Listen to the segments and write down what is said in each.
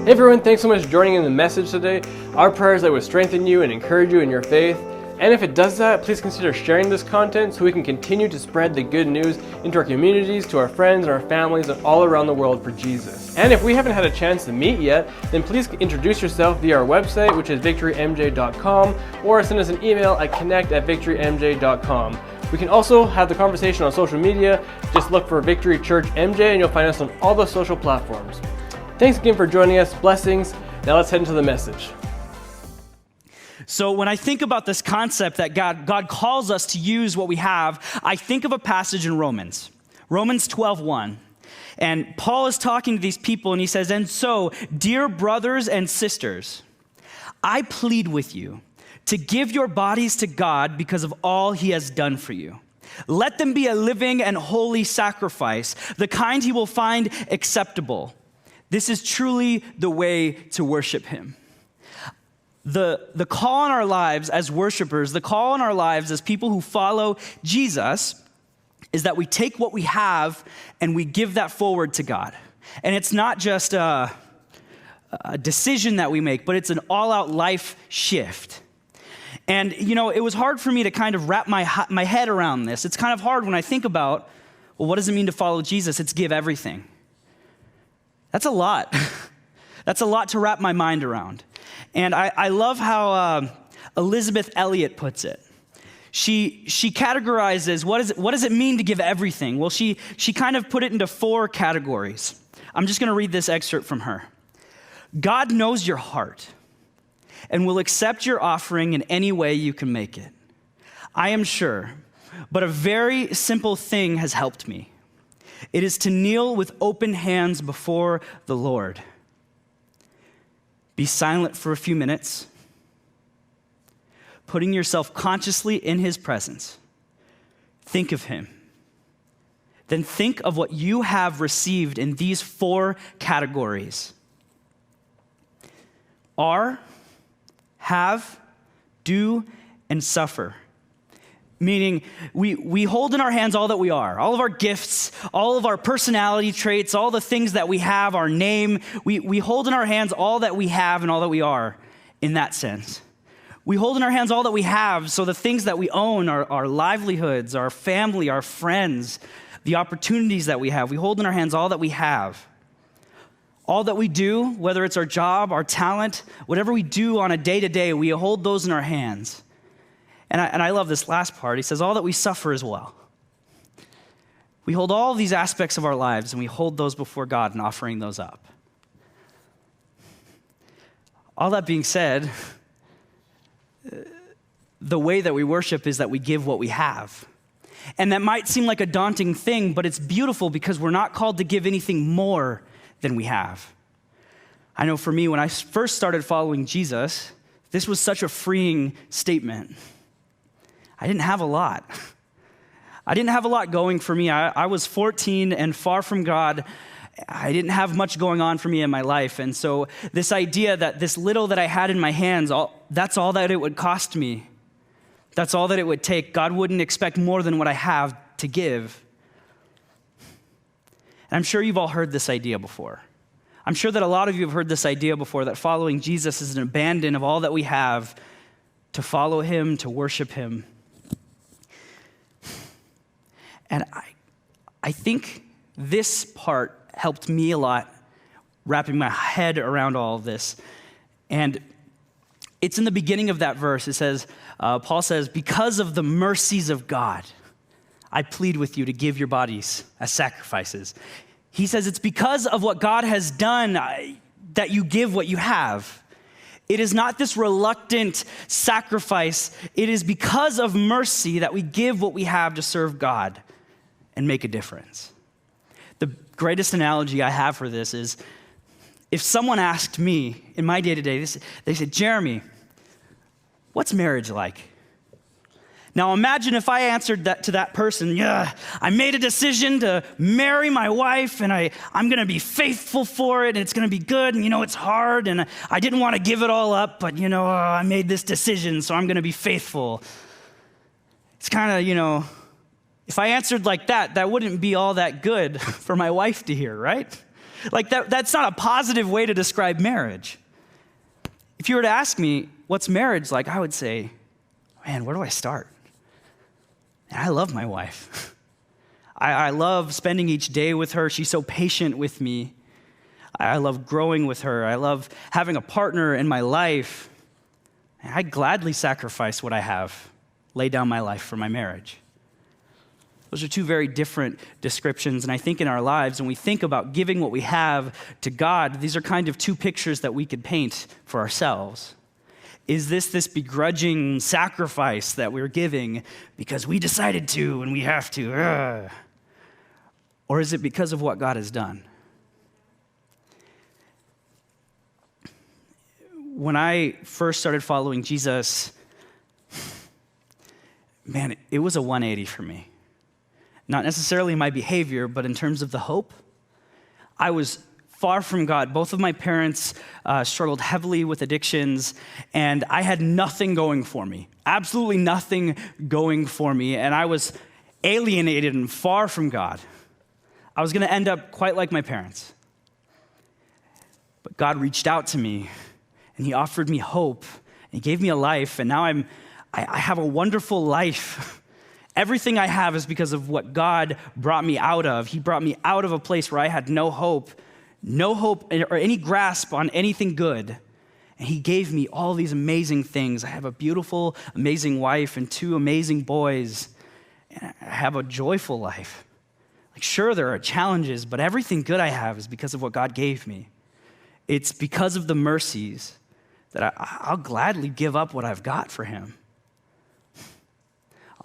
Hey everyone, thanks so much for joining in the message today. Our prayer is that it would strengthen you and encourage you in your faith. And if it does that, please consider sharing this content so we can continue to spread the good news into our communities, to our friends and our families, and all around the world for Jesus. And if we haven't had a chance to meet yet, then please introduce yourself via our website, which is victorymj.com, or send us an email at connect@victorymj.com. We can also have the conversation on social media. Just look for Victory Church MJ and you'll find us on all the social platforms. Thanks again for joining us. Blessings. Now let's head into the message. So when I think about this concept that God calls us to use what we have, I think of a passage in Romans 12:1. And Paul is talking to these people and he says, "And so, dear brothers and sisters, I plead with you to give your bodies to God because of all he has done for you. Let them be a living and holy sacrifice, the kind he will find acceptable. This is truly the way to worship him." The call on our lives as worshipers, the call on our lives as people who follow Jesus is that we take what we have and we give that forward to God. And it's not just a decision that we make, but it's an all-out life shift. And, you know, it was hard for me to kind of wrap my head around this. It's kind of hard when I think about, well, what does it mean to follow Jesus? It's give everything. That's a lot. That's a lot to wrap my mind around. And I love how Elizabeth Elliott puts it. She categorizes what does it mean to give everything? Well, she kind of put it into 4 categories. I'm just going to read this excerpt from her. God knows your heart and will accept your offering in any way you can make it. I am sure, but a very simple thing has helped me. It is to kneel with open hands before the Lord. Be silent for a few minutes, putting yourself consciously in his presence. Think of him. Then think of what you have received in these 4 categories. Are, have, do, and suffer. Meaning, we hold in our hands all that we are, all of our gifts, all of our personality traits, all the things that we have, our name. We hold in our hands all that we have and all that we are in that sense. We hold in our hands all that we have, so the things that we own, our livelihoods, our family, our friends, the opportunities that we have, we hold in our hands all that we have. All that we do, whether it's our job, our talent, whatever we do on a day-to-day, we hold those in our hands. And I love this last part. He says, all that we suffer as well. We hold all these aspects of our lives and we hold those before God and offering those up. All that being said, the way that we worship is that we give what we have. And that might seem like a daunting thing, but it's beautiful because we're not called to give anything more than we have. I know for me, when I first started following Jesus, this was such a freeing statement. I didn't have a lot. I didn't have a lot going for me. I was 14 and far from God. I didn't have much going on for me in my life. And so this idea that this little that I had in my hands, that's all that it would cost me. That's all that it would take. God wouldn't expect more than what I have to give. And I'm sure you've all heard this idea before. I'm sure that a lot of you have heard this idea before, that following Jesus is an abandon of all that we have to follow him, to worship him. And I think this part helped me a lot, wrapping my head around all of this. And it's in the beginning of that verse. It says, Paul says, because of the mercies of God, I plead with you to give your bodies as sacrifices. He says it's because of what God has done that you give what you have. It is not this reluctant sacrifice. It is because of mercy that we give what we have to serve God and make a difference. The greatest analogy I have for this is if someone asked me in my day-to-day, they said, "Jeremy, what's marriage like?" Now imagine if I answered that to that person, "Yeah, I made a decision to marry my wife and I'm gonna be faithful for it and it's gonna be good and it's hard and I didn't wanna give it all up, but I made this decision so I'm gonna be faithful." It's kinda, if I answered like that, that wouldn't be all that good for my wife to hear, right? Like that's not a positive way to describe marriage. If you were to ask me, what's marriage like? I would say, man, where do I start? And I love my wife. I love spending each day with her. She's so patient with me. I love growing with her. I love having a partner in my life. And I gladly sacrifice what I have, lay down my life for my marriage. Those are two very different descriptions. And I think in our lives, when we think about giving what we have to God, these are kind of two pictures that we could paint for ourselves. Is this begrudging sacrifice that we're giving because we decided to and we have to? Or is it because of what God has done? When I first started following Jesus, man, it was a 180 for me. Not necessarily in my behavior, but in terms of the hope. I was far from God. Both of my parents struggled heavily with addictions, and I had nothing going for me. Absolutely nothing going for me, and I was alienated and far from God. I was going to end up quite like my parents. But God reached out to me, and he offered me hope, and he gave me a life, and now I have a wonderful life. Everything I have is because of what God brought me out of. He brought me out of a place where I had no hope or any grasp on anything good. And he gave me all these amazing things. I have a beautiful, amazing wife and 2 amazing boys. And I have a joyful life. Like, sure, there are challenges, but everything good I have is because of what God gave me. It's because of the mercies that I'll gladly give up what I've got for him.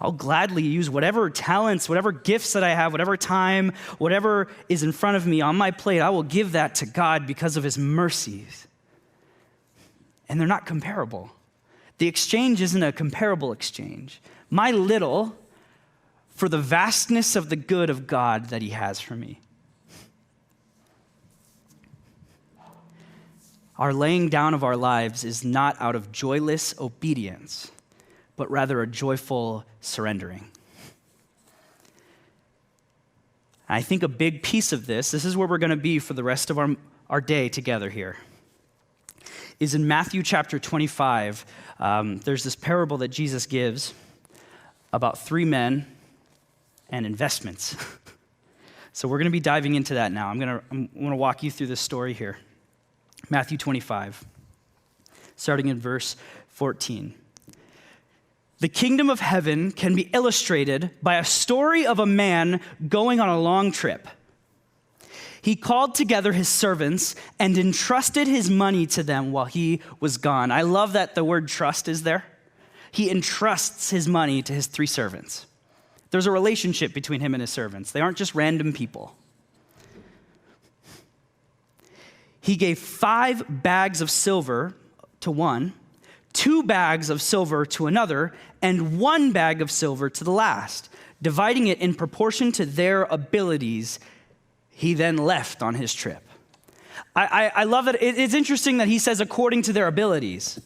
I'll gladly use whatever talents, whatever gifts that I have, whatever time, whatever is in front of me on my plate, I will give that to God because of his mercies. And they're not comparable. The exchange isn't a comparable exchange. My little for the vastness of the good of God that he has for me. Our laying down of our lives is not out of joyless obedience, but rather a joyful surrendering. I think a big piece of this is where we're going to be for the rest of our day together here, is in Matthew chapter 25. There's this parable that Jesus gives about 3 men and investments. So we're going to be diving into that now. I'm going to walk you through this story here. Matthew 25, starting in verse 14. The kingdom of heaven can be illustrated by a story of a man going on a long trip. He called together his servants and entrusted his money to them while he was gone. I love that the word trust is there. He entrusts his money to his 3 servants. There's a relationship between him and his servants. They aren't just random people. He gave 5 bags of silver to one, 2 bags of silver to another, and 1 bag of silver to the last, dividing it in proportion to their abilities. He then left on his trip. I love that. It's interesting that he says according to their abilities.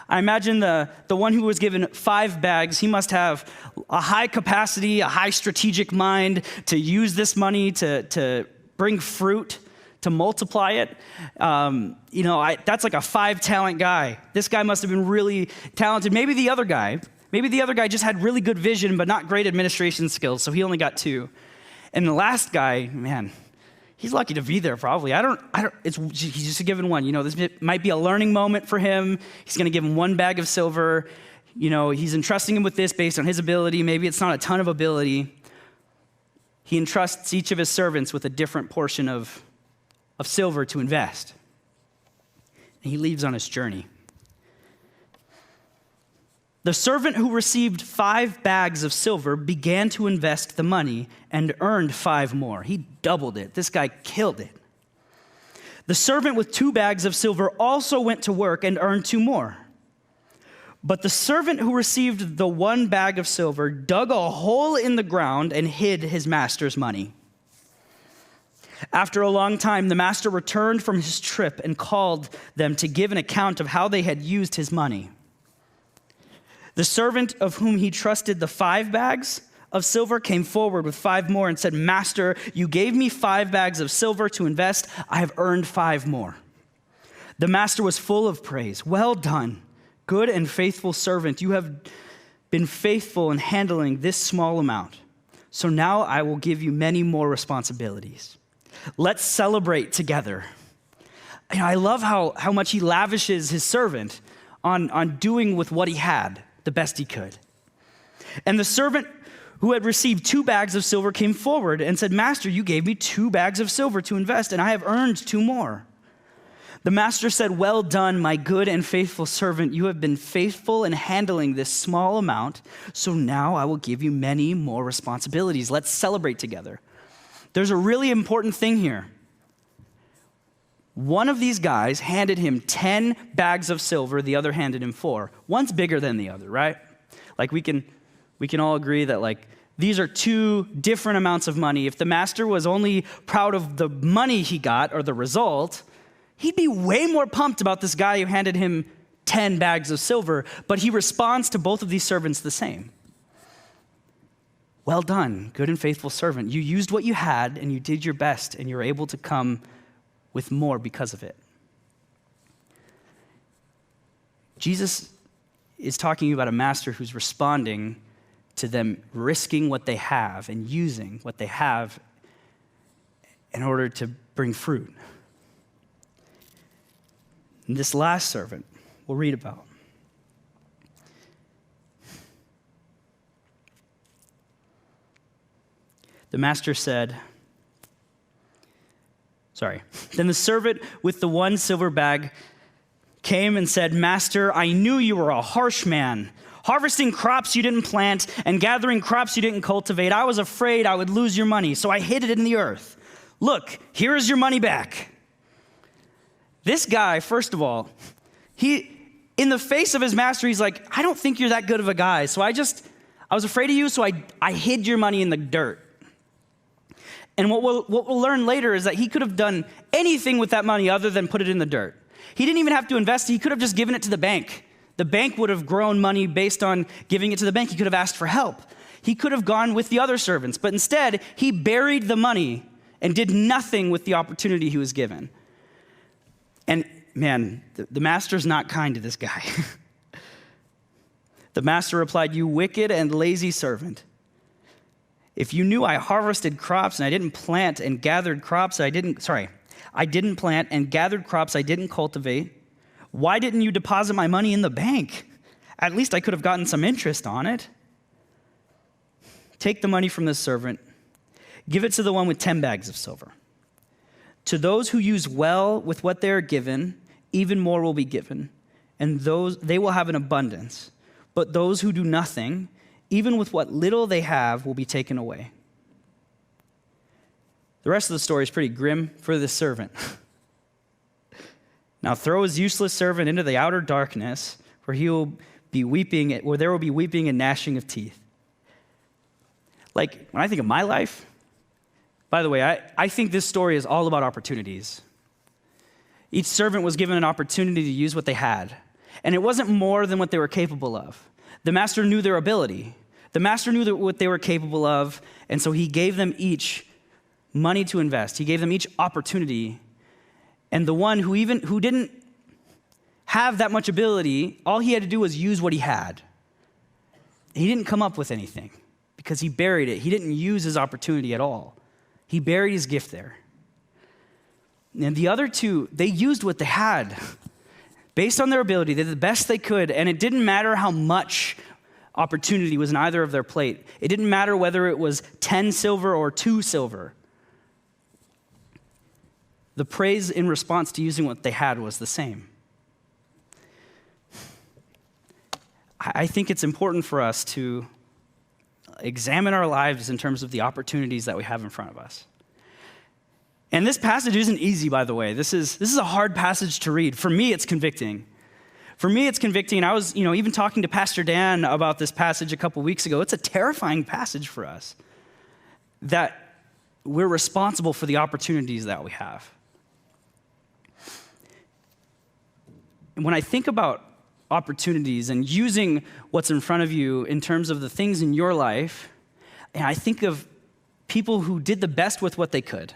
I imagine the one who was given 5 bags, he must have a high capacity, a high strategic mind to use this money to bring fruit, to multiply it. That's like a 5-talent guy. This guy must have been really talented. Maybe the other guy just had really good vision, but not great administration skills, so he only got 2. And the last guy, man, he's lucky to be there probably. He's just given 1. This might be a learning moment for him. He's going to give him 1 bag of silver. He's entrusting him with this based on his ability. Maybe it's not a ton of ability. He entrusts each of his servants with a different portion of silver to invest. And he leaves on his journey. The servant who received 5 bags of silver began to invest the money and earned 5 more. He doubled it. This guy killed it. The servant with 2 bags of silver also went to work and earned 2 more. But the servant who received the 1 bag of silver dug a hole in the ground and hid his master's money. After a long time, the master returned from his trip and called them to give an account of how they had used his money. The servant of whom he trusted the 5 bags of silver came forward with 5 more and said, "Master, you gave me 5 bags of silver to invest. I have earned 5 more." The master was full of praise. "Well done, good and faithful servant. You have been faithful in handling this small amount. So now I will give you many more responsibilities. Let's celebrate together." I love how much he lavishes his servant on doing with what he had the best he could. And the servant who had received 2 bags of silver came forward and said, "Master, you gave me 2 bags of silver to invest, and I have earned 2 more." The master said, "Well done, my good and faithful servant. You have been faithful in handling this small amount, so now I will give you many more responsibilities. Let's celebrate together." There's a really important thing here. One of these guys handed him 10 bags of silver, the other handed him 4. One's bigger than the other, right? Like we can all agree that these are 2 different amounts of money. If the master was only proud of the money he got or the result, he'd be way more pumped about this guy who handed him 10 bags of silver, but he responds to both of these servants the same. "Well done, good and faithful servant. You used what you had and you did your best, and you're able to come with more because of it." Jesus is talking about a master who's responding to them risking what they have and using what they have in order to bring fruit. And this last servant we'll read about. The master said, Then the servant with the 1 silver bag came and said, "Master, I knew you were a harsh man, harvesting crops you didn't plant and gathering crops you didn't cultivate. I was afraid I would lose your money, so I hid it in the earth. Look, here is your money back." This guy, first of all, in the face of his master, he's like, "I don't think you're that good of a guy, so I was afraid of you, so I hid your money in the dirt." And what we'll learn later is that he could have done anything with that money other than put it in the dirt. He didn't even have to invest. He could have just given it to the bank. The bank would have grown money based on giving it to the bank. He could have asked for help. He could have gone with the other servants, but instead, he buried the money and did nothing with the opportunity he was given. And man, the master's not kind to this guy. The master replied, "You wicked and lazy servant. If you knew I harvested crops and I didn't plant and gathered crops I didn't plant and gathered crops I didn't cultivate, why didn't you deposit my money in the bank? At least I could have gotten some interest on it. Take the money from this servant, give it to the one with 10 bags of silver. To those who use well with what they are given, even more will be given, and they will have an abundance. But those who do nothing, even with what little they have, will be taken away." The rest of the story is pretty grim for this servant. "Now throw his useless servant into the outer darkness, where there will be weeping and gnashing of teeth." When I think of my life, by the way, I think this story is all about opportunities. Each servant was given an opportunity to use what they had, and it wasn't more than what they were capable of. The master knew their ability. The master knew what they were capable of, and so he gave them each money to invest. He gave them each opportunity. And the one who didn't have that much ability, all he had to do was use what he had. He didn't come up with anything because he buried it. He didn't use his opportunity at all. He buried his gift there. And the other 2, they used what they had. Based on their ability, they did the best they could, and it didn't matter how much opportunity was in either of their plate. It didn't matter whether it was 10 silver or 2 silver. The praise in response to using what they had was the same. I think it's important for us to examine our lives in terms of the opportunities that we have in front of us. And this passage isn't easy, by the way. This is a hard passage to read. For me, it's convicting. I was, even talking to Pastor Dan about this passage a couple weeks ago. It's a terrifying passage for us that we're responsible for the opportunities that we have. And when I think about opportunities and using what's in front of you in terms of the things in your life, And I think of people who did the best with what they could.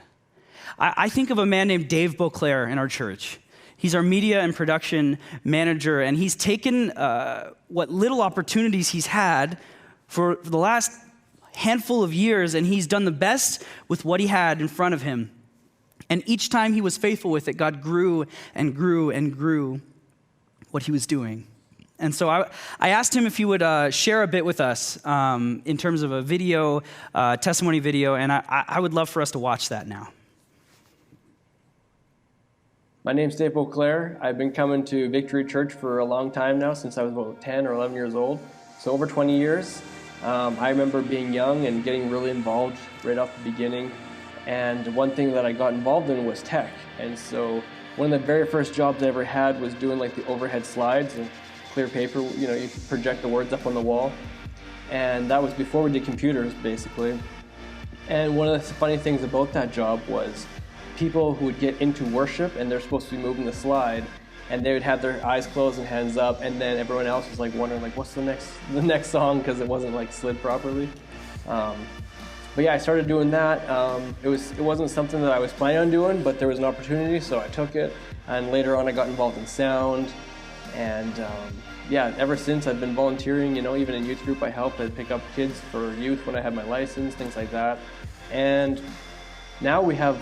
I think of a man named Dave Beauclair in our church. He's our media and production manager, and he's taken what little opportunities he's had for the last handful of years, and he's done the best with what he had in front of him. And each time he was faithful with it, God grew and grew and grew what he was doing. And so I asked him if he would share a bit with us in terms of a video, testimony video, and I would love for us to watch that now. My name's Dave Beauclair. I've been coming to Victory Church for a long time now, since I was about 10 or 11 years old, so over 20 years. I remember being young and getting really involved right off the beginning, and one thing that I got involved in was tech. And so one of the very first jobs I ever had was doing like the overhead slides and clear paper, you know, you could project the words up on the wall. And that was before we did computers, basically. And one of the funny things about that job was people who would get into worship and they're supposed to be moving the slide, and they would have their eyes closed and hands up, and then everyone else was like wondering like, what's the next song, because it wasn't like slid properly. But yeah, I started doing that. It wasn't something that I was planning on doing, but there was an opportunity, so I took it. And later on, I got involved in sound, and yeah, ever since I've been volunteering. You know, even in youth group, I helped. I'd pick up kids for youth when I had my license, things like that. And now we have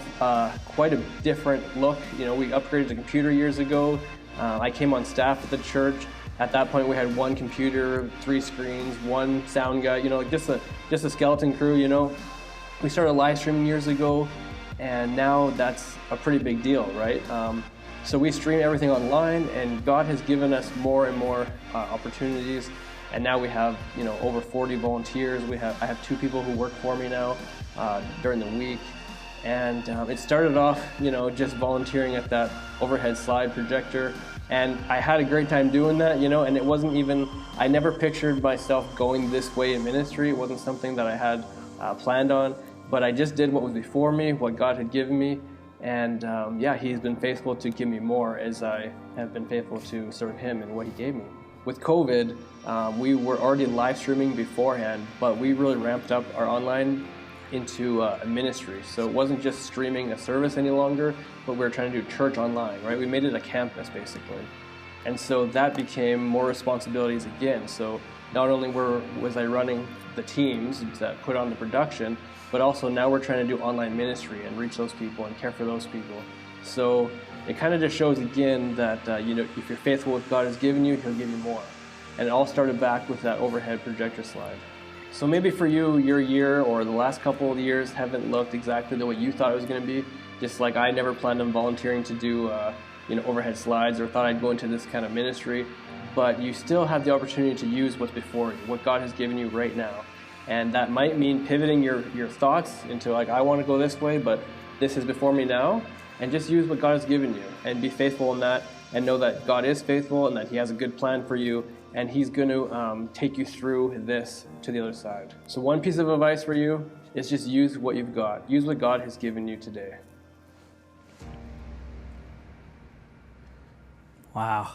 quite a different look. You know, we upgraded the computer years ago. I came on staff at the church. At that point, we had one computer, 3 screens, one sound guy. You know, like just a skeleton crew. You know, we started live streaming years ago, and now that's a pretty big deal, right? So we stream everything online, and God has given us more and more opportunities. And now we have, you know, over 40 volunteers. I have 2 people who work for me now during the week. And it started off, you know, just volunteering at that overhead slide projector. And I had a great time doing that, you know, and it wasn't even, I never pictured myself going this way in ministry. It wasn't something that I had planned on, but I just did what was before me, what God had given me. And yeah, He's been faithful to give me more as I have been faithful to serve Him and what He gave me. With COVID, we were already live streaming beforehand, but we really ramped up our online into a ministry. So it wasn't just streaming a service any longer, but we were trying to do church online, right? We made it a campus, basically. And so that became more responsibilities again. So not only was I running the teams that put on the production, but also now we're trying to do online ministry and reach those people and care for those people. So it kind of just shows again that you know, if you're faithful with what God has given you, He'll give you more. And it all started back with that overhead projector slide. So maybe for you, your year or the last couple of years haven't looked exactly the way you thought it was going to be. Just like I never planned on volunteering to do you know, overhead slides, or thought I'd go into this kind of ministry. But you still have the opportunity to use what's before you, what God has given you right now. And that might mean pivoting your thoughts into like, I want to go this way, but this is before me now. And just use what God has given you and be faithful in that, and know that God is faithful and that He has a good plan for you. And He's going to take you through this to the other side. So one piece of advice for you is just use what you've got. Use what God has given you today. Wow.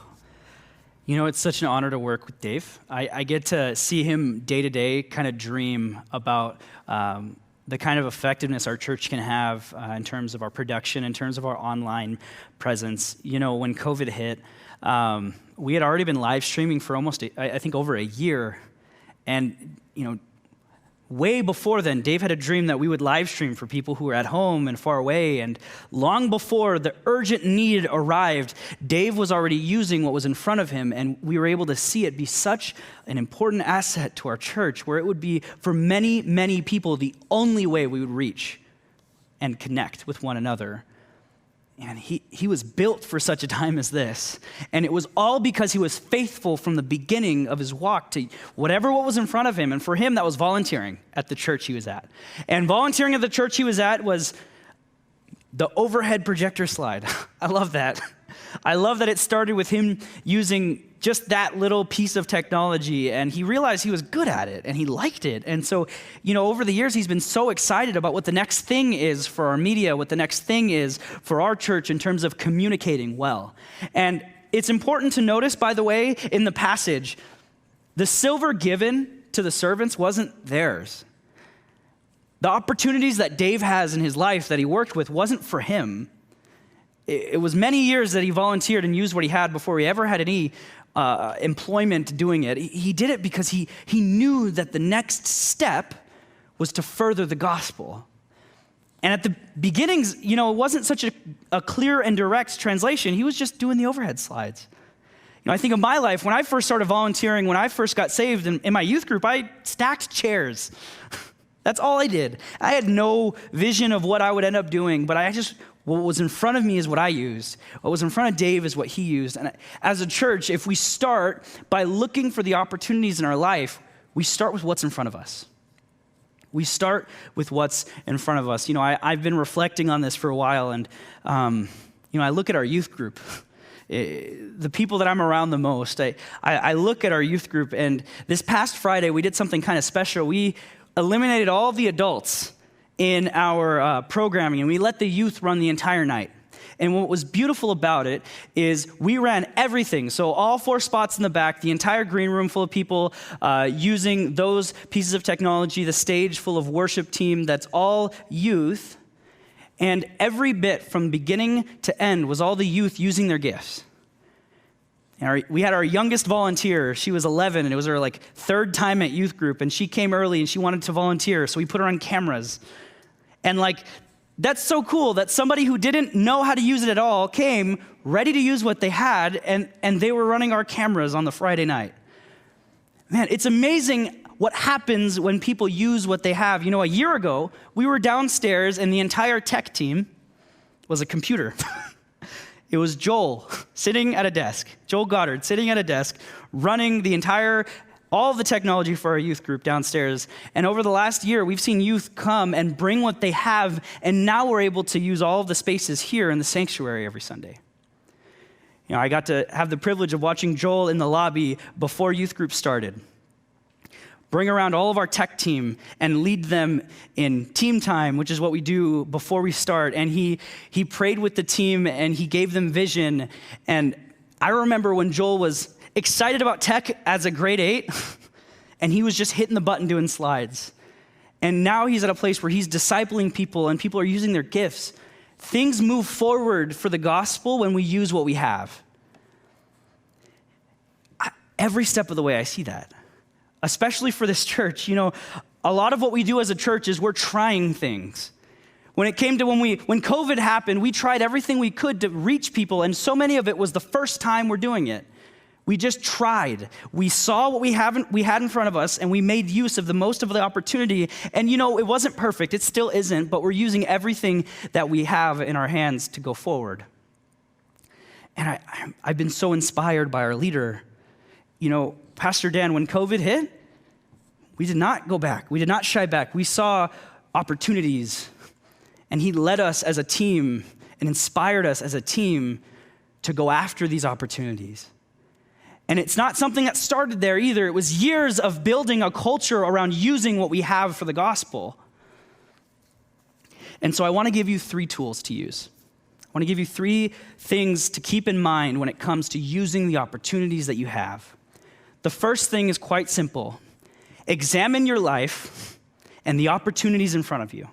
You know, it's such an honor to work with Dave. I get to see him day to day kind of dream about the kind of effectiveness our church can have in terms of our production, in terms of our online presence. You know, when COVID hit, we had already been live streaming for almost, I think, over a year. And, you know, way before then, Dave had a dream that we would live stream for people who were at home and far away. And long before the urgent need arrived, Dave was already using what was in front of him. And we were able to see it be such an important asset to our church, where it would be, for many, many people, the only way we would reach and connect with one another. And he was built for such a time as this. And it was all because he was faithful from the beginning of his walk to what was in front of him. And for him, that was volunteering at the church he was at. And volunteering at the church he was at was the overhead projector slide. I love that. I love that it started with him using just that little piece of technology, and he realized he was good at it, and he liked it. And so, you know, over the years, he's been so excited about what the next thing is for our media, what the next thing is for our church in terms of communicating well. And it's important to notice, by the way, in the passage, the silver given to the servants wasn't theirs. The opportunities that Dave has in his life that he worked with wasn't for him. It was many years that he volunteered and used what he had before he ever had any employment doing it. He did it because he knew that the next step was to further the gospel. And at the beginnings, it wasn't such a clear and direct translation. He was just doing the overhead slides. I think of my life, when I first started volunteering, when I first got saved in my youth group, I stacked chairs. That's all I did. I had no vision of what I would end up doing, but what was in front of me is what I used. What was in front of Dave is what he used. And as a church, if we start by looking for the opportunities in our life, we start with what's in front of us. We start with what's in front of us. I've been reflecting on this for a while, and I look at our youth group. The people that I'm around the most, I look at our youth group, and this past Friday, we did something kind of special. We eliminated all the adults in our programming, and we let the youth run the entire night. And what was beautiful about it is we ran everything. So all 4 spots in the back, the entire green room full of people using those pieces of technology, the stage full of worship team that's all youth. And every bit from beginning to end was all the youth using their gifts. And we had our youngest volunteer. She was 11, and it was her 3rd time at youth group. And she came early, and she wanted to volunteer, so we put her on cameras. And that's so cool that somebody who didn't know how to use it at all came ready to use what they had, and they were running our cameras on the Friday night. Man, it's amazing what happens when people use what they have. A year ago, we were downstairs, and the entire tech team was a computer. It was Joel sitting at a desk, Joel Goddard sitting at a desk, running all the technology for our youth group downstairs. And over the last year, we've seen youth come and bring what they have, and now we're able to use all of the spaces here in the sanctuary every Sunday. I got to have the privilege of watching Joel in the lobby before youth group started, bring around all of our tech team and lead them in team time, which is what we do before we start. And he prayed with the team, and he gave them vision. And I remember when Joel was excited about tech as a grade 8, and he was just hitting the button doing slides. And now he's at a place where he's discipling people, and people are using their gifts. Things move forward for the gospel when we use what we have. Every step of the way I see that. Especially for this church. A lot of what we do as a church is we're trying things. When it came to when COVID happened, we tried everything we could to reach people, and so many of it was the first time we're doing it. We just tried. We saw what we had in front of us, and we made use of the most of the opportunity. And it wasn't perfect. It still isn't, but we're using everything that we have in our hands to go forward. And I've been so inspired by our leader. Pastor Dan, when COVID hit, we did not go back. We did not shy back. We saw opportunities, and he led us as a team and inspired us as a team to go after these opportunities. And it's not something that started there either. It was years of building a culture around using what we have for the gospel. And so I want to give you 3 tools to use. I want to give you 3 things to keep in mind when it comes to using the opportunities that you have. The first thing is quite simple. Examine your life and the opportunities in front of you.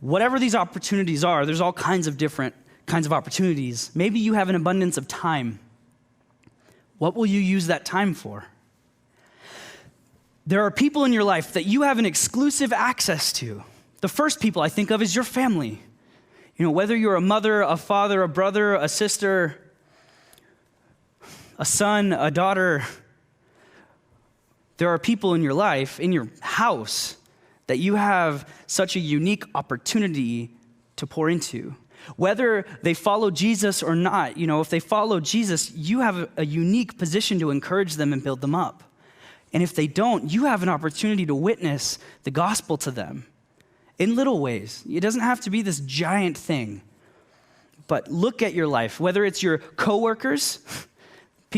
Whatever these opportunities are, there's all kinds of different kinds of opportunities. Maybe you have an abundance of time. What will you use that time for? There are people in your life that you have an exclusive access to. The first people I think of is your family. Whether you're a mother, a father, a brother, a sister, a son, a daughter, there are people in your life, in your house, that you have such a unique opportunity to pour into. Whether they follow Jesus or not, if they follow Jesus, you have a unique position to encourage them and build them up. And if they don't, you have an opportunity to witness the gospel to them in little ways. It doesn't have to be this giant thing. But look at your life, whether it's your coworkers,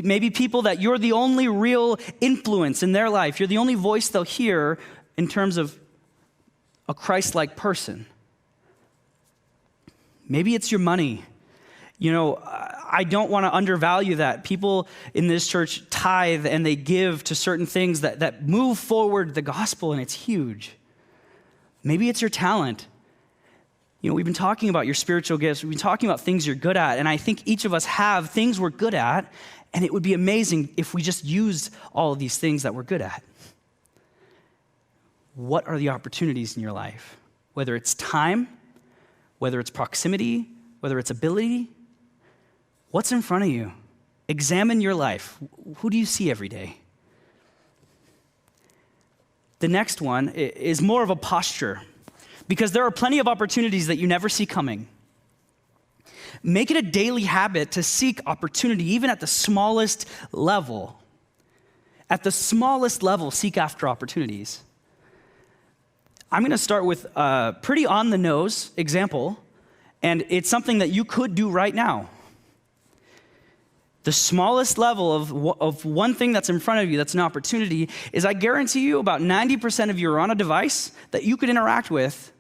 maybe people that you're the only real influence in their life. You're the only voice they'll hear in terms of a Christ-like person. Maybe it's your money. I don't want to undervalue that. People in this church tithe and they give to certain things that move forward the gospel, and it's huge. Maybe it's your talent. We've been talking about your spiritual gifts. We've been talking about things you're good at, and I think each of us have things we're good at, and it would be amazing if we just used all of these things that we're good at. What are the opportunities in your life? Whether it's time, whether it's proximity, whether it's ability, what's in front of you? Examine your life. Who do you see every day? The next one is more of a posture, because there are plenty of opportunities that you never see coming. Make it a daily habit to seek opportunity, even at the smallest level. At the smallest level, seek after opportunities. I'm going to start with a pretty on-the-nose example, and it's something that you could do right now. The smallest level of one thing that's in front of you that's an opportunity is, I guarantee you, about 90% of you are on a device that you could interact with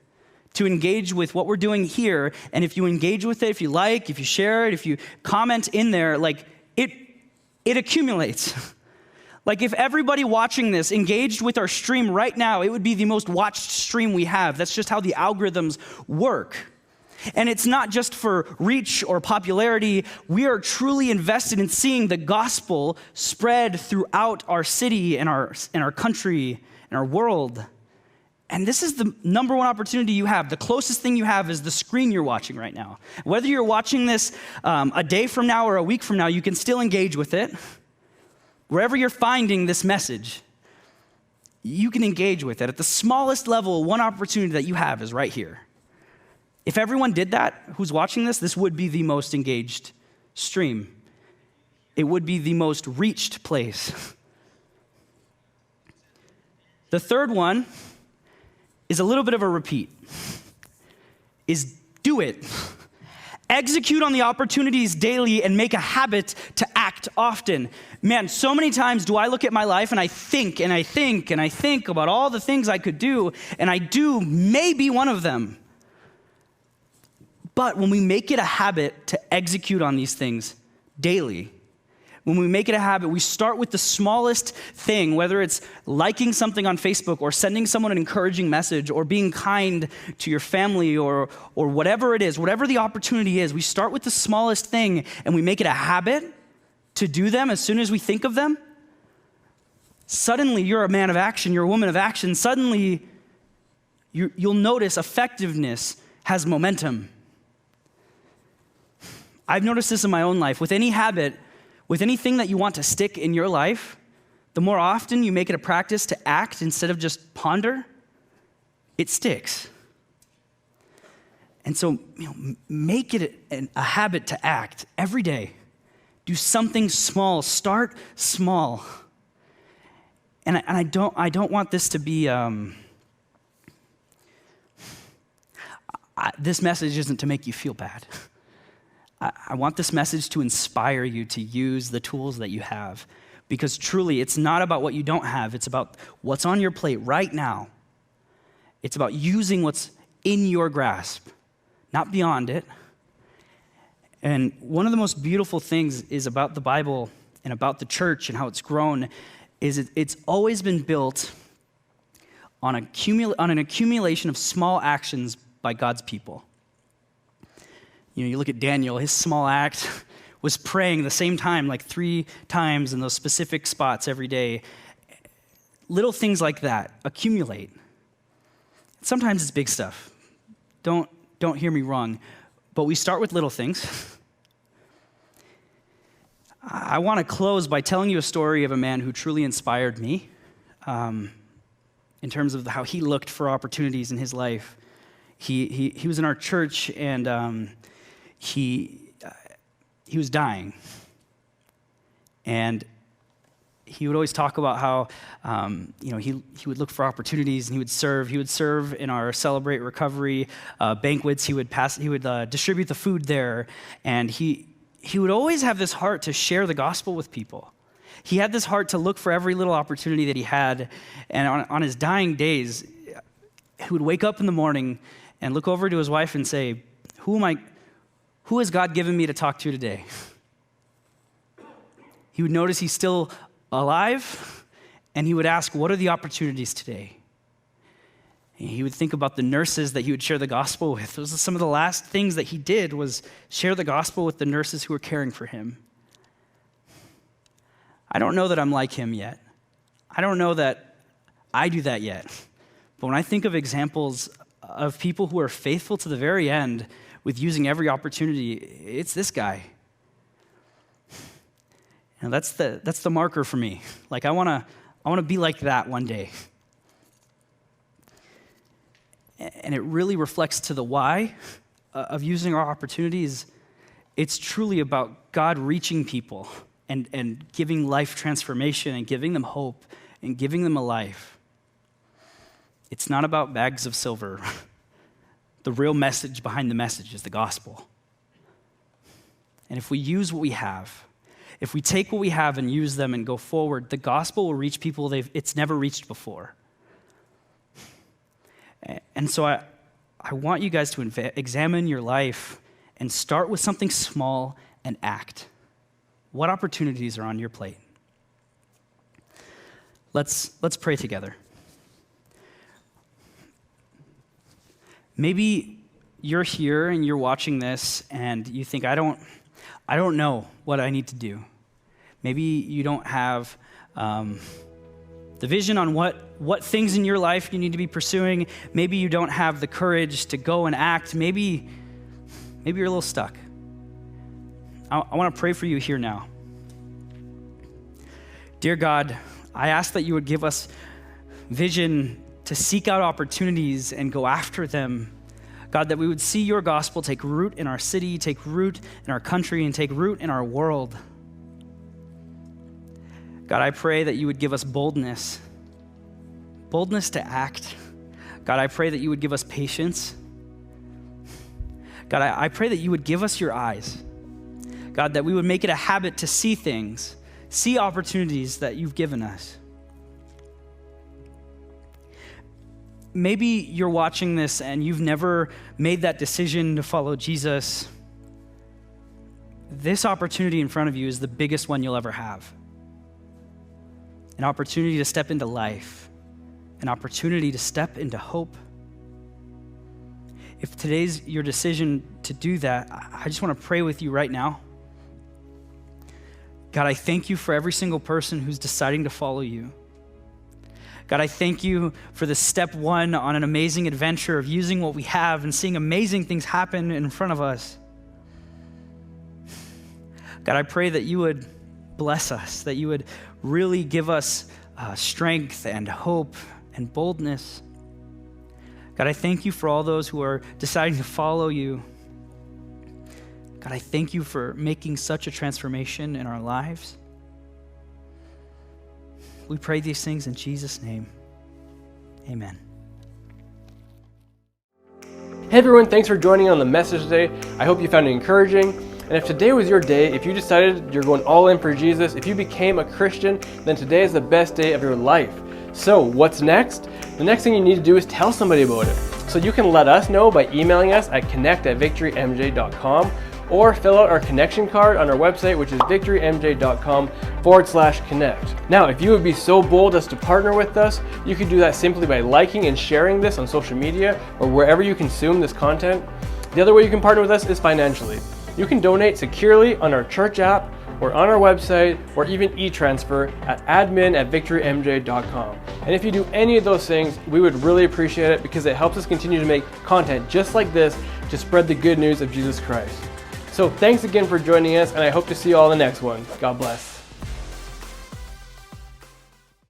to engage with what we're doing here. And if you engage with it, if you like, if you share it, if you comment in there, like it accumulates. Like if everybody watching this engaged with our stream right now, it would be the most watched stream we have. That's just how the algorithms work. And it's not just for reach or popularity. We are truly invested in seeing the gospel spread throughout our city and our country and our world. And this is the number one opportunity you have. The closest thing you have is the screen you're watching right now. Whether you're watching this a day from now or a week from now, you can still engage with it. Wherever you're finding this message, you can engage with it. At the smallest level, one opportunity that you have is right here. If everyone did that, who's watching this, this would be the most engaged stream. It would be the most reached place. The third one is a little bit of a repeat, is do it. Execute on the opportunities daily and make a habit to act often. Man, so many times do I look at my life and I think about all the things I could do, and I do maybe one of them. But when we make it a habit to execute on these things daily, when we make it a habit, we start with the smallest thing, whether it's liking something on Facebook or sending someone an encouraging message or being kind to your family or whatever it is, whatever the opportunity is, we start with the smallest thing and we make it a habit to do them as soon as we think of them. Suddenly, you're a man of action, you're a woman of action. Suddenly, you'll notice effectiveness has momentum. I've noticed this in my own life. With any habit, with anything that you want to stick in your life, the more often you make it a practice to act instead of just ponder, it sticks. And so, make it a habit to act every day. Do something small. Start small. And I don't want this to be. This message isn't to make you feel bad. I want this message to inspire you to use the tools that you have, because truly it's not about what you don't have. It's about what's on your plate right now. It's about using what's in your grasp, not beyond it. And one of the most beautiful things is about the Bible and about the church and how it's grown is it's always been built on an accumulation of small actions by God's people. You look at Daniel, his small act was praying the same time, like 3 times in those specific spots every day. Little things like that accumulate. Sometimes it's big stuff. Don't hear me wrong, but we start with little things. I want to close by telling you a story of a man who truly inspired me in terms of how he looked for opportunities in his life. He was in our church, and he was dying, and he would always talk about how he would look for opportunities and he would serve. He would serve in our Celebrate Recovery banquets. He would distribute the food there, and he would always have this heart to share the gospel with people. He had this heart to look for every little opportunity that he had, and on his dying days, he would wake up in the morning and look over to his wife and say, Who has God given me to talk to today? He would notice he's still alive, and he would ask, what are the opportunities today? And he would think about the nurses that he would share the gospel with. Those are some of the last things that he did, was share the gospel with the nurses who were caring for him. I don't know that I'm like him yet. I don't know that I do that yet. But when I think of examples of people who are faithful to the very end with using every opportunity, it's this guy. And that's the marker for me. Like, I want to be like that one day. And it really reflects to the why of using our opportunities. It's truly about God reaching people and giving life transformation and giving them hope and giving them a life. It's not about bags of silver. The real message behind the message is the gospel. And if we use what we have, if we take what we have and use them and go forward, the gospel will reach people it's never reached before. And so I want you guys to examine your life and start with something small and act. What opportunities are on your plate? Let's pray together. Maybe you're here and you're watching this and you think, I don't know what I need to do. Maybe you don't have the vision on what things in your life you need to be pursuing. Maybe you don't have the courage to go and act. Maybe you're a little stuck. I want to pray for you here now. Dear God, I ask that you would give us vision to seek out opportunities and go after them. God, that we would see your gospel take root in our city, take root in our country, and take root in our world. God, I pray that you would give us boldness to act. God, I pray that you would give us patience. God, I pray that you would give us your eyes. God, that we would make it a habit to see things, see opportunities that you've given us. Maybe you're watching this and you've never made that decision to follow Jesus. This opportunity in front of you is the biggest one you'll ever have. An opportunity to step into life, an opportunity to step into hope. If today's your decision to do that, I just want to pray with you right now. God, I thank you for every single person who's deciding to follow you. God, I thank you for the step one on an amazing adventure of using what we have and seeing amazing things happen in front of us. God, I pray that you would bless us, that you would really give us strength and hope and boldness. God, I thank you for all those who are deciding to follow you. God, I thank you for making such a transformation in our lives. We pray these things in Jesus' name. Amen. Hey everyone, thanks for joining on the message today. I hope you found it encouraging. And if today was your day, if you decided you're going all in for Jesus, if you became a Christian, then today is the best day of your life. So what's next? The next thing you need to do is tell somebody about it. So you can let us know by emailing us at connect@victorymj.com or fill out our connection card on our website, which is victorymj.com/connect. Now, if you would be so bold as to partner with us, you can do that simply by liking and sharing this on social media or wherever you consume this content. The other way you can partner with us is financially. You can donate securely on our church app or on our website or even e-transfer at admin@victorymj.com. And if you do any of those things, we would really appreciate it because it helps us continue to make content just like this to spread the good news of Jesus Christ. So thanks again for joining us, and I hope to see you all in the next one. God bless.